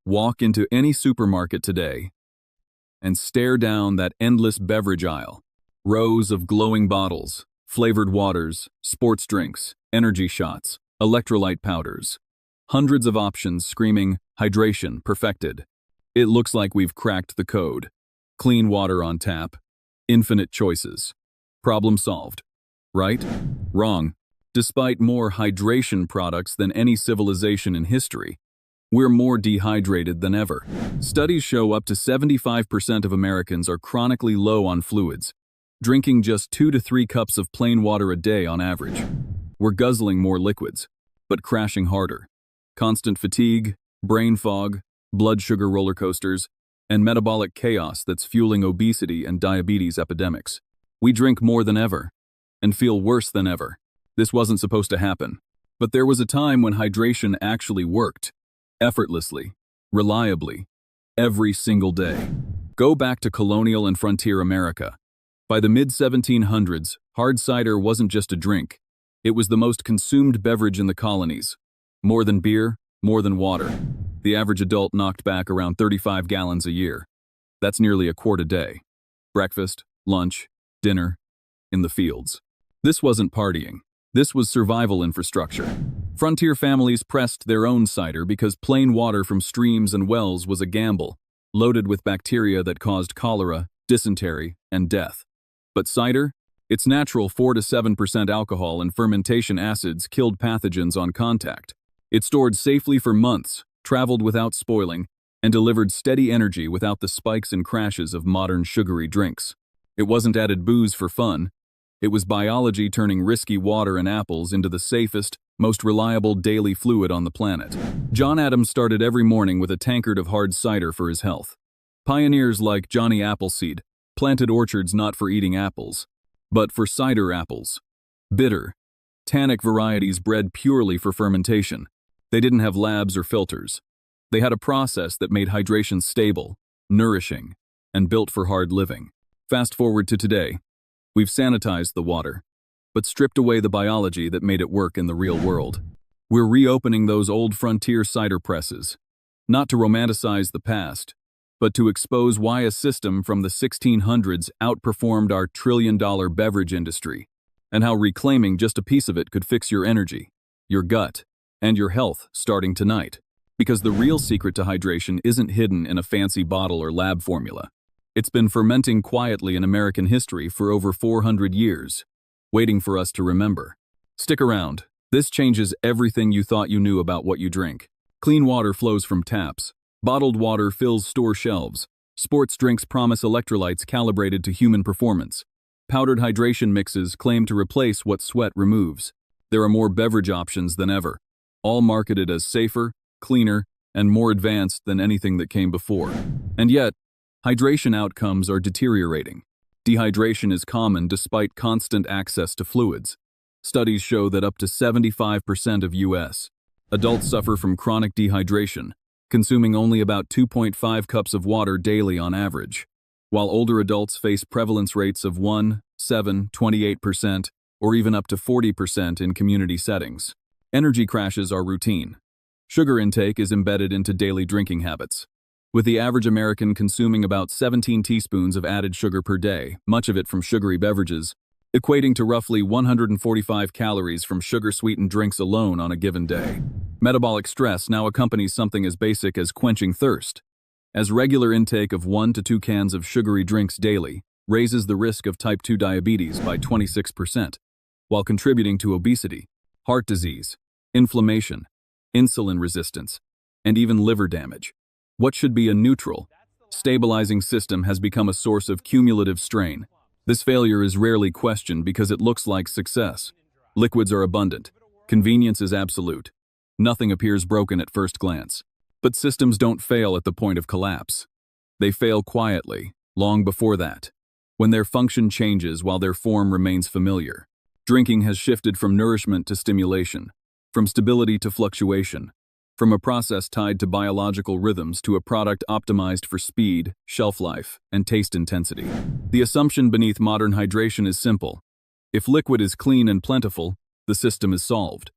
Walk into any supermarket today and stare down that endless beverage aisle. Rows of glowing bottles, flavored waters, sports drinks, energy shots, electrolyte powders. Hundreds of options screaming, hydration perfected. It looks like we've cracked the code. Clean water on tap. Infinite choices. Problem solved. Right? Wrong. Despite more hydration products than any civilization in history, we're more dehydrated than ever. Studies show up to 75% of Americans are chronically low on fluids, drinking just 2 to 3 cups of plain water a day on average. We're guzzling more liquids, but crashing harder. Constant fatigue, brain fog, blood sugar roller coasters, and metabolic chaos that's fueling obesity and diabetes epidemics. We drink more than ever and feel worse than ever. This wasn't supposed to happen, but there was a time when hydration actually worked. Effortlessly, reliably, every single day. Go back to colonial and frontier America. By the mid-1700s, hard cider wasn't just a drink. It was the most consumed beverage in the colonies. More than beer, more than water. The average adult knocked back around 35 gallons a year. That's nearly a quart a day. Breakfast, lunch, dinner, in the fields. This wasn't partying. This was survival infrastructure. Frontier families pressed their own cider because plain water from streams and wells was a gamble, loaded with bacteria that caused cholera, dysentery, and death. But cider? Its natural 4 to 7% alcohol and fermentation acids killed pathogens on contact. It stored safely for months, traveled without spoiling, and delivered steady energy without the spikes and crashes of modern sugary drinks. It wasn't added booze for fun. It was biology turning risky water and apples into the safest, most reliable daily fluid on the planet. John Adams started every morning with a tankard of hard cider for his health. Pioneers like Johnny Appleseed planted orchards not for eating apples, but for cider apples. Bitter, tannic varieties bred purely for fermentation. They didn't have labs or filters. They had a process that made hydration stable, nourishing, and built for hard living. Fast forward to today. We've sanitized the water, but stripped away the biology that made it work in the real world. We're reopening those old frontier cider presses, not to romanticize the past, but to expose why a system from the 1600s outperformed our trillion-dollar beverage industry, and how reclaiming just a piece of it could fix your energy, your gut, and your health starting tonight. Because the real secret to hydration isn't hidden in a fancy bottle or lab formula. It's been fermenting quietly in American history for over 400 years, waiting for us to remember. Stick around. This changes everything you thought you knew about what you drink. Clean water flows from taps. Bottled water fills store shelves. Sports drinks promise electrolytes calibrated to human performance. Powdered hydration mixes claim to replace what sweat removes. There are more beverage options than ever, all marketed as safer, cleaner, and more advanced than anything that came before. And yet, hydration outcomes are deteriorating. Dehydration is common despite constant access to fluids. Studies show that up to 75% of U.S. adults suffer from chronic dehydration, consuming only about 2.5 cups of water daily on average, while older adults face prevalence rates of 1, 7, 28%, or even up to 40% in community settings. Energy crashes are routine. Sugar intake is embedded into daily drinking habits, with the average American consuming about 17 teaspoons of added sugar per day, much of it from sugary beverages, equating to roughly 145 calories from sugar-sweetened drinks alone on a given day. Metabolic stress now accompanies something as basic as quenching thirst, as regular intake of 1 to 2 cans of sugary drinks daily raises the risk of type 2 diabetes by 26%, while contributing to obesity, heart disease, inflammation, insulin resistance, and even liver damage. What should be a neutral, stabilizing system has become a source of cumulative strain. This failure is rarely questioned because it looks like success. Liquids are abundant. Convenience is absolute. Nothing appears broken at first glance. But systems don't fail at the point of collapse. They fail quietly, long before that, when their function changes while their form remains familiar. Drinking has shifted from nourishment to stimulation, from stability to fluctuation, from a process tied to biological rhythms to a product optimized for speed, shelf life, and taste intensity. The assumption beneath modern hydration is simple. If liquid is clean and plentiful, the system is solved.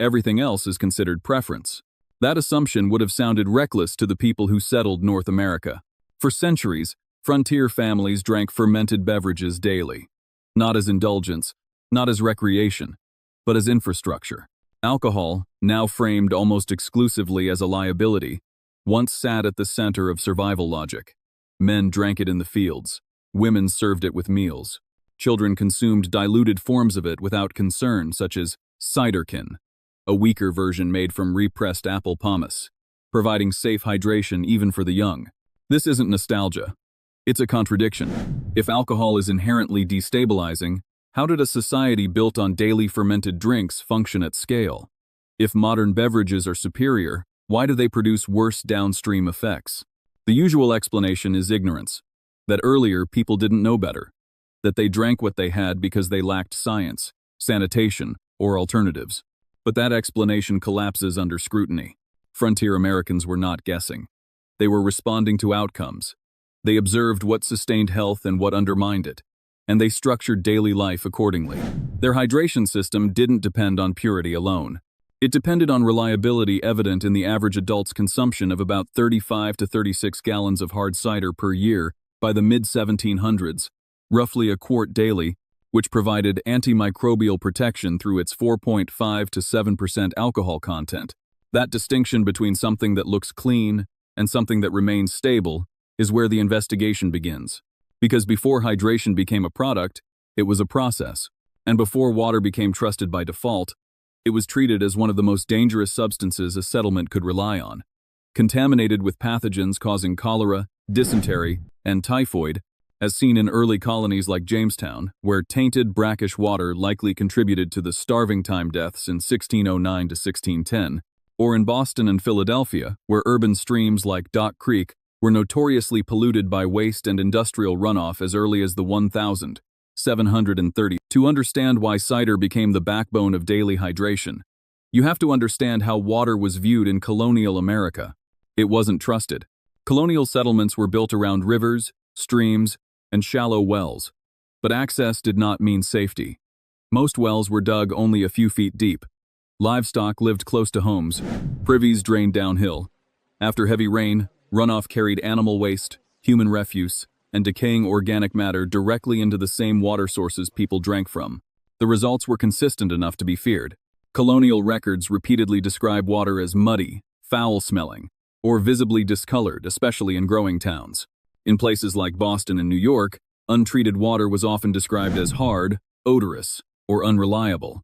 Everything else is considered preference. That assumption would have sounded reckless to the people who settled North America. For centuries, frontier families drank fermented beverages daily. Not as indulgence, not as recreation, but as infrastructure. Alcohol, now framed almost exclusively as a liability, once sat at the center of survival logic. Men drank it in the fields. Women served it with meals. Children consumed diluted forms of it without concern, such as ciderkin, a weaker version made from repressed apple pomace, providing safe hydration even for the young. This isn't nostalgia. It's a contradiction. If alcohol is inherently destabilizing, how did a society built on daily fermented drinks function at scale? If modern beverages are superior, why do they produce worse downstream effects? The usual explanation is ignorance. That earlier people didn't know better. That they drank what they had because they lacked science, sanitation, or alternatives. But that explanation collapses under scrutiny. Frontier Americans were not guessing. They were responding to outcomes. They observed what sustained health and what undermined it, and they structured daily life accordingly. Their hydration system didn't depend on purity alone. It depended on reliability evident in the average adult's consumption of about 35 to 36 gallons of hard cider per year by the mid-1700s, roughly a quart daily, which provided antimicrobial protection through its 4.5 to 7% alcohol content. That distinction between something that looks clean and something that remains stable is where the investigation begins. Because before hydration became a product, it was a process. And before water became trusted by default, it was treated as one of the most dangerous substances a settlement could rely on. Contaminated with pathogens causing cholera, dysentery, and typhoid, as seen in early colonies like Jamestown, where tainted brackish water likely contributed to the starving time deaths in 1609 to 1610, or in Boston and Philadelphia, where urban streams like Dock Creek were notoriously polluted by waste and industrial runoff as early as the 1730s. To understand why cider became the backbone of daily hydration, you have to understand how water was viewed in colonial America. It wasn't trusted. Colonial settlements were built around rivers, streams, and shallow wells, but access did not mean safety. Most wells were dug only a few feet deep. Livestock lived close to homes. Privies drained downhill. After heavy rain, runoff carried animal waste, human refuse, and decaying organic matter directly into the same water sources people drank from. The results were consistent enough to be feared. Colonial records repeatedly describe water as muddy, foul-smelling, or visibly discolored, especially in growing towns. In places like Boston and New York, untreated water was often described as hard, odorous, or unreliable.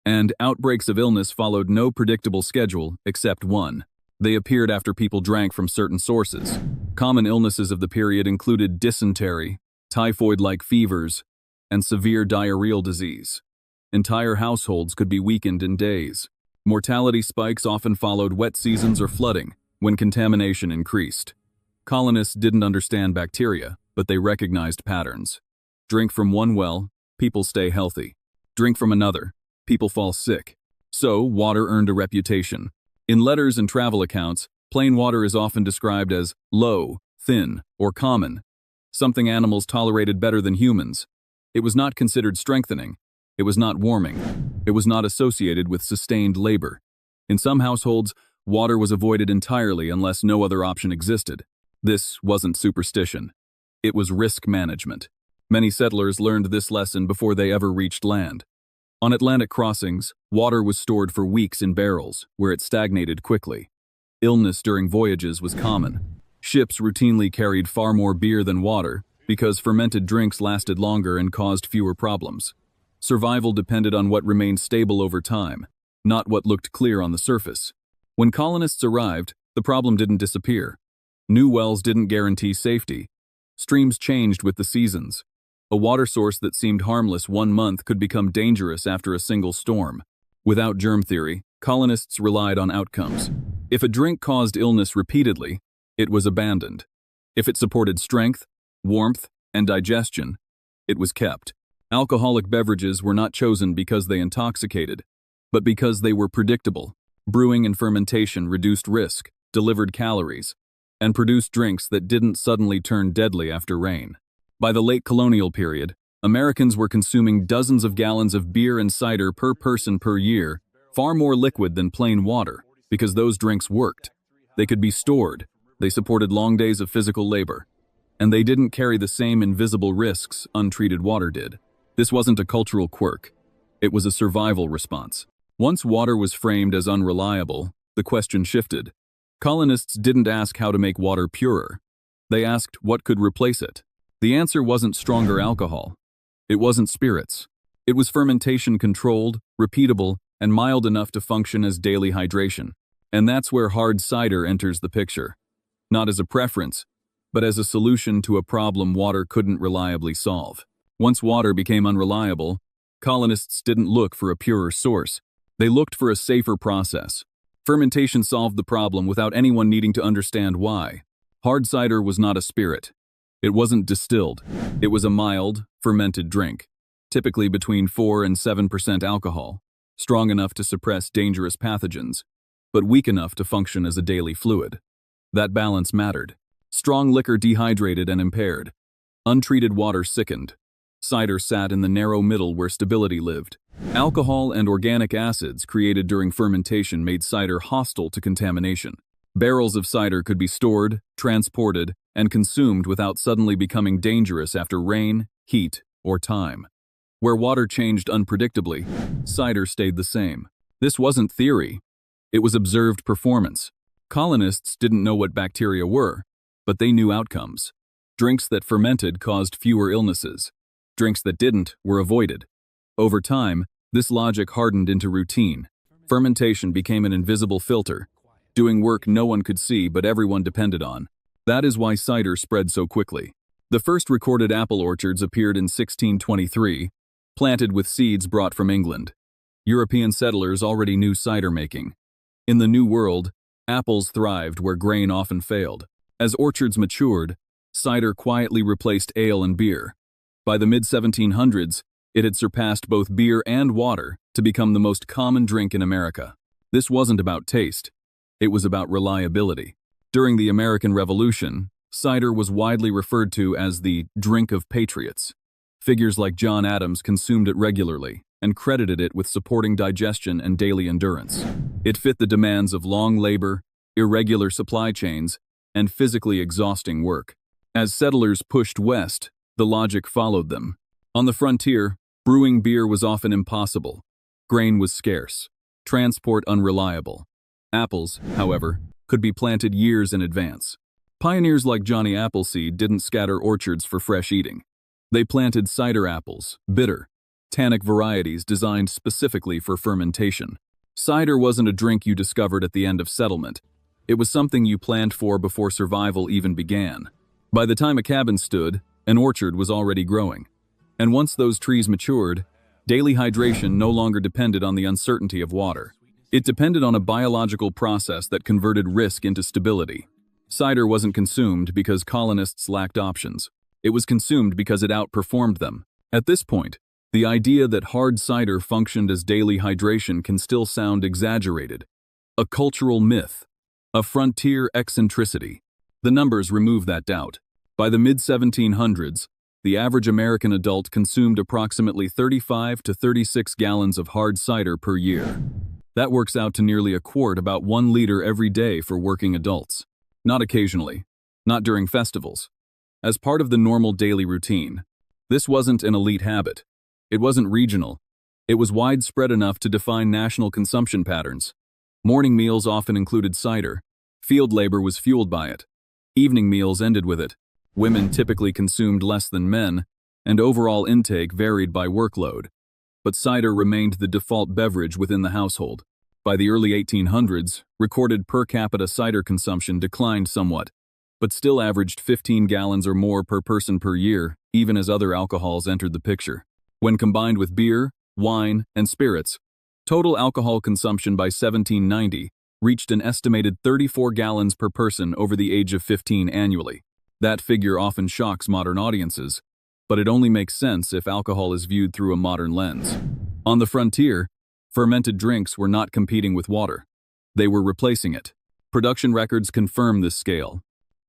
And outbreaks of illness followed no predictable schedule except one. They appeared after people drank from certain sources. Common illnesses of the period included dysentery, typhoid-like fevers, and severe diarrheal disease. Entire households could be weakened in days. Mortality spikes often followed wet seasons or flooding, when contamination increased. Colonists didn't understand bacteria, but they recognized patterns. Drink from one well, people stay healthy. Drink from another, people fall sick. So, water earned a reputation. In letters and travel accounts, plain water is often described as low, thin, or common, something animals tolerated better than humans. It was not considered strengthening. It was not warming. It was not associated with sustained labor. In some households, water was avoided entirely unless no other option existed. This wasn't superstition. It was risk management. Many settlers learned this lesson before they ever reached land. On Atlantic crossings, water was stored for weeks in barrels, where it stagnated quickly. Illness during voyages was common. Ships routinely carried far more beer than water because fermented drinks lasted longer and caused fewer problems. Survival depended on what remained stable over time, not what looked clear on the surface. When colonists arrived, the problem didn't disappear. New wells didn't guarantee safety. Streams changed with the seasons. A water source that seemed harmless one month could become dangerous after a single storm. Without germ theory, colonists relied on outcomes. If a drink caused illness repeatedly, it was abandoned. If it supported strength, warmth, and digestion, it was kept. Alcoholic beverages were not chosen because they intoxicated, but because they were predictable. Brewing and fermentation reduced risk, delivered calories, and produced drinks that didn't suddenly turn deadly after rain. By the late colonial period, Americans were consuming dozens of gallons of beer and cider per person per year, far more liquid than plain water. Because those drinks worked. They could be stored, they supported long days of physical labor, and they didn't carry the same invisible risks untreated water did. This wasn't a cultural quirk. It was a survival response. Once water was framed as unreliable, the question shifted. Colonists didn't ask how to make water purer. They asked what could replace it. The answer wasn't stronger alcohol. It wasn't spirits. It was fermentation controlled, repeatable, and mild enough to function as daily hydration. And that's where hard cider enters the picture. Not as a preference, but as a solution to a problem water couldn't reliably solve. Once water became unreliable, colonists didn't look for a purer source. They looked for a safer process. Fermentation solved the problem without anyone needing to understand why. Hard cider was not a spirit. It wasn't distilled. It was a mild, fermented drink, typically between 4 and 7% alcohol, strong enough to suppress dangerous pathogens, but weak enough to function as a daily fluid. That balance mattered. Strong liquor dehydrated and impaired. Untreated water sickened. Cider sat in the narrow middle where stability lived. Alcohol and organic acids created during fermentation made cider hostile to contamination. Barrels of cider could be stored, transported, and consumed without suddenly becoming dangerous after rain, heat, or time. Where water changed unpredictably, cider stayed the same. This wasn't theory. It was observed performance. Colonists didn't know what bacteria were, but they knew outcomes. Drinks that fermented caused fewer illnesses. Drinks that didn't were avoided. Over time, this logic hardened into routine. Fermentation became an invisible filter, doing work no one could see but everyone depended on. That is why cider spread so quickly. The first recorded apple orchards appeared in 1623, planted with seeds brought from England. European settlers already knew cider making. In the New World, apples thrived where grain often failed. As orchards matured, cider quietly replaced ale and beer. By the mid-1700s, it had surpassed both beer and water to become the most common drink in America. This wasn't about taste. It was about reliability. During the American Revolution, cider was widely referred to as the drink of patriots. Figures like John Adams consumed it regularly and credited it with supporting digestion and daily endurance. It fit the demands of long labor, irregular supply chains, and physically exhausting work. As settlers pushed west, the logic followed them. On the frontier, brewing beer was often impossible. Grain was scarce. Transport unreliable. Apples, however, could be planted years in advance. Pioneers like Johnny Appleseed didn't scatter orchards for fresh eating. They planted cider apples, bitter, tannic varieties designed specifically for fermentation. Cider wasn't a drink you discovered at the end of settlement. It was something you planned for before survival even began. By the time a cabin stood, an orchard was already growing. And once those trees matured, daily hydration no longer depended on the uncertainty of water. It depended on a biological process that converted risk into stability. Cider wasn't consumed because colonists lacked options. It was consumed because it outperformed them. At this point, the idea that hard cider functioned as daily hydration can still sound exaggerated. A cultural myth. A frontier eccentricity. The numbers remove that doubt. By the mid-1700s, the average American adult consumed approximately 35 to 36 gallons of hard cider per year. That works out to nearly a quart, about 1 liter every day for working adults. Not occasionally, not during festivals. As part of the normal daily routine. This wasn't an elite habit. It wasn't regional. It was widespread enough to define national consumption patterns. Morning meals often included cider. Field labor was fueled by it. Evening meals ended with it. Women typically consumed less than men, and overall intake varied by workload. But cider remained the default beverage within the household. By the early 1800s, recorded per capita cider consumption declined somewhat, but still averaged 15 gallons or more per person per year, even as other alcohols entered the picture. When combined with beer, wine, and spirits, total alcohol consumption by 1790 reached an estimated 34 gallons per person over the age of 15 annually. That figure often shocks modern audiences, but it only makes sense if alcohol is viewed through a modern lens. On the frontier, fermented drinks were not competing with water. They were replacing it. Production records confirm this scale.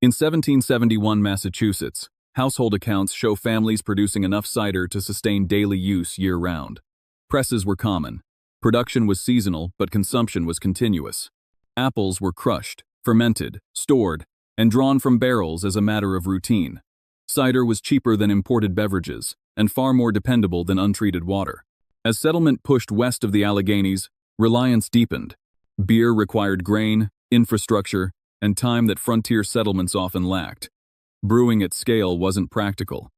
In 1771 Massachusetts, household accounts show families producing enough cider to sustain daily use year-round. Presses were common. Production was seasonal, but consumption was continuous. Apples were crushed, fermented, stored, and drawn from barrels as a matter of routine. Cider was cheaper than imported beverages, and far more dependable than untreated water. As settlement pushed west of the Alleghenies, reliance deepened. Beer required grain, infrastructure, and time that frontier settlements often lacked. Brewing at scale wasn't practical.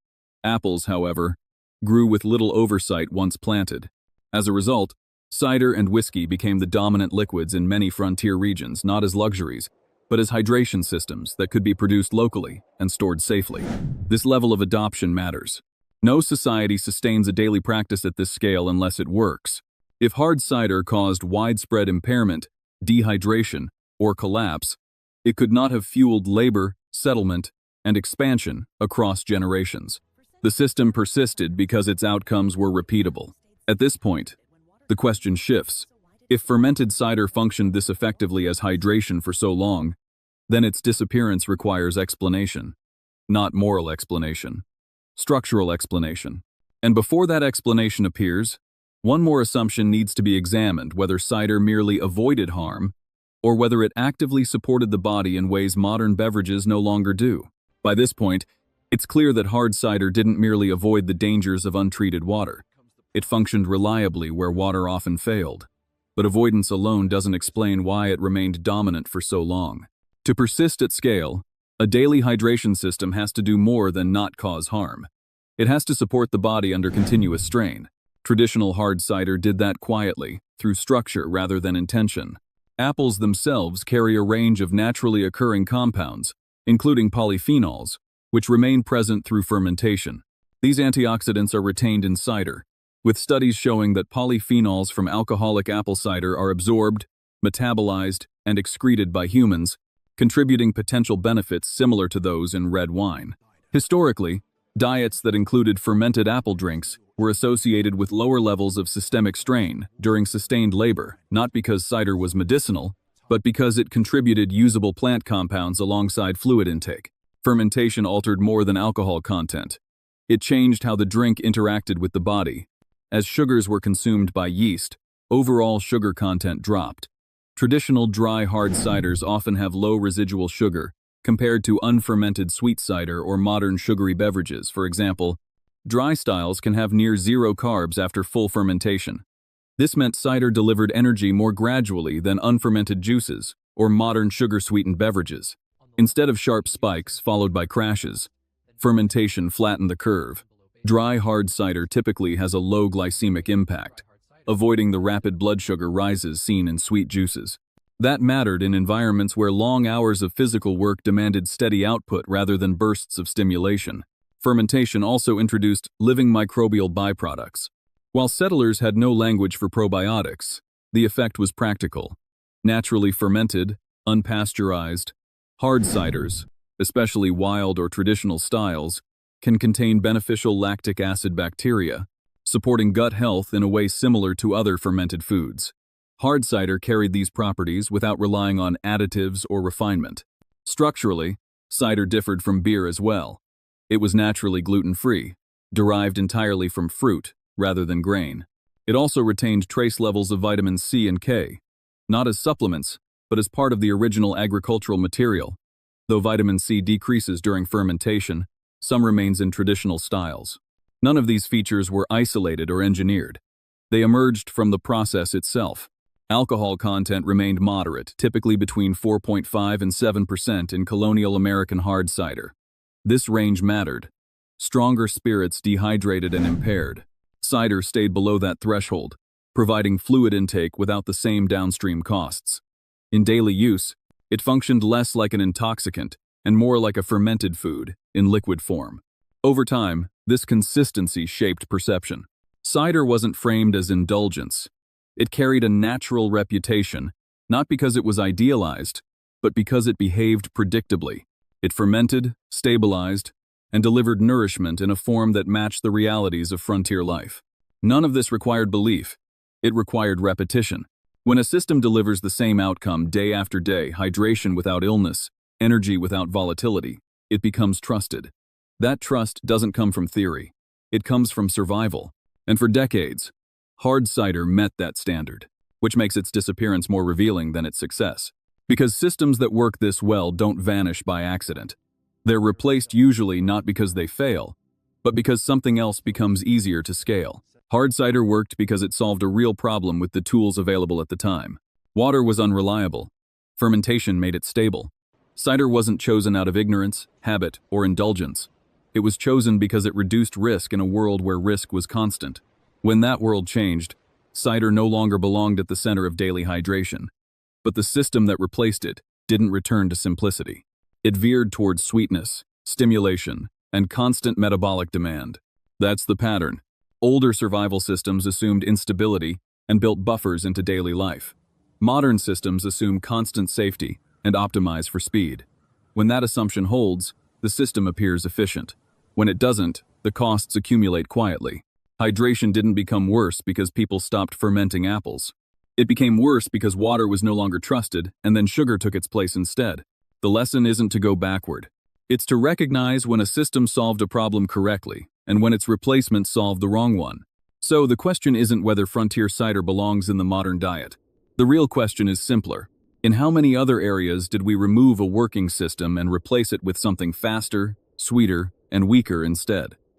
Apples, however, grew with little oversight once planted. As a result, cider and whiskey became the dominant liquids in many frontier regions, not as luxuries, but as hydration systems that could be produced locally and stored safely. This level of adoption matters. No society sustains a daily practice at this scale unless it works. If hard cider caused widespread impairment, dehydration, or collapse, it could not have fueled labor, settlement, and expansion across generations. The system persisted because its outcomes were repeatable. At this point, the question shifts. If fermented cider functioned this effectively as hydration for so long, then its disappearance requires explanation. Not moral explanation. Structural explanation. And before that explanation appears, one more assumption needs to be examined: whether cider merely avoided harm, or whether it actively supported the body in ways modern beverages no longer do. By this point, it's clear that hard cider didn't merely avoid the dangers of untreated water. It functioned reliably where water often failed. But avoidance alone doesn't explain why it remained dominant for so long. To persist at scale, a daily hydration system has to do more than not cause harm. It has to support the body under continuous strain. Traditional hard cider did that quietly, through structure rather than intention. Apples themselves carry a range of naturally occurring compounds, including polyphenols, which remain present through fermentation. These antioxidants are retained in cider, with studies showing that polyphenols from alcoholic apple cider are absorbed, metabolized, and excreted by humans, contributing potential benefits similar to those in red wine. Historically, diets that included fermented apple drinks were associated with lower levels of systemic strain during sustained labor, not because cider was medicinal, but because it contributed usable plant compounds alongside fluid intake. Fermentation altered more than alcohol content. It changed how the drink interacted with the body. As sugars were consumed by yeast, overall sugar content dropped. Traditional dry hard ciders often have low residual sugar compared to unfermented sweet cider or modern sugary beverages. For example, dry styles can have near zero carbs after full fermentation. This meant cider delivered energy more gradually than unfermented juices or modern sugar-sweetened beverages. Instead of sharp spikes followed by crashes, fermentation flattened the curve. Dry hard cider typically has a low glycemic impact, avoiding the rapid blood sugar rises seen in sweet juices. That mattered in environments where long hours of physical work demanded steady output rather than bursts of stimulation. Fermentation also introduced living microbial byproducts. While settlers had no language for probiotics, the effect was practical. Naturally fermented, unpasteurized, hard ciders, especially wild or traditional styles, can contain beneficial lactic acid bacteria, supporting gut health in a way similar to other fermented foods. Hard cider carried these properties without relying on additives or refinement. Structurally, cider differed from beer as well. It was naturally gluten-free, derived entirely from fruit rather than grain. It also retained trace levels of vitamins C and K, not as supplements, but as part of the original agricultural material. Though vitamin C decreases during fermentation, some remains in traditional styles. None of these features were isolated or engineered. They emerged from the process itself. Alcohol content remained moderate, typically between 4.5 and 7% in colonial American hard cider. This range mattered. Stronger spirits dehydrated and impaired. Cider stayed below that threshold, providing fluid intake without the same downstream costs. In daily use, it functioned less like an intoxicant and more like a fermented food in liquid form. Over time, this consistency shaped perception. Cider wasn't framed as indulgence. It carried a natural reputation, not because it was idealized, but because it behaved predictably. It fermented, stabilized, and delivered nourishment in a form that matched the realities of frontier life. None of this required belief. It required repetition. When a system delivers the same outcome day after day, hydration without illness, energy without volatility, it becomes trusted. That trust doesn't come from theory. It comes from survival. And for decades, hard cider met that standard, which makes its disappearance more revealing than its success. Because systems that work this well don't vanish by accident. They're replaced usually not because they fail, but because something else becomes easier to scale. Hard cider worked because it solved a real problem with the tools available at the time. Water was unreliable. Fermentation made it stable. Cider wasn't chosen out of ignorance, habit, or indulgence. It was chosen because it reduced risk in a world where risk was constant. When that world changed, cider no longer belonged at the center of daily hydration. But the system that replaced it didn't return to simplicity. It veered towards sweetness, stimulation, and constant metabolic demand. That's the pattern. Older survival systems assumed instability and built buffers into daily life. Modern systems assume constant safety and optimize for speed. When that assumption holds, the system appears efficient. When it doesn't, the costs accumulate quietly. Hydration didn't become worse because people stopped fermenting apples. It became worse because water was no longer trusted, and then sugar took its place instead. The lesson isn't to go backward. It's to recognize when a system solved a problem correctly, and when its replacement solved the wrong one. So the question isn't whether frontier cider belongs in the modern diet. The real question is simpler. In how many other areas did we remove a working system and replace it with something faster, sweeter, and weaker instead?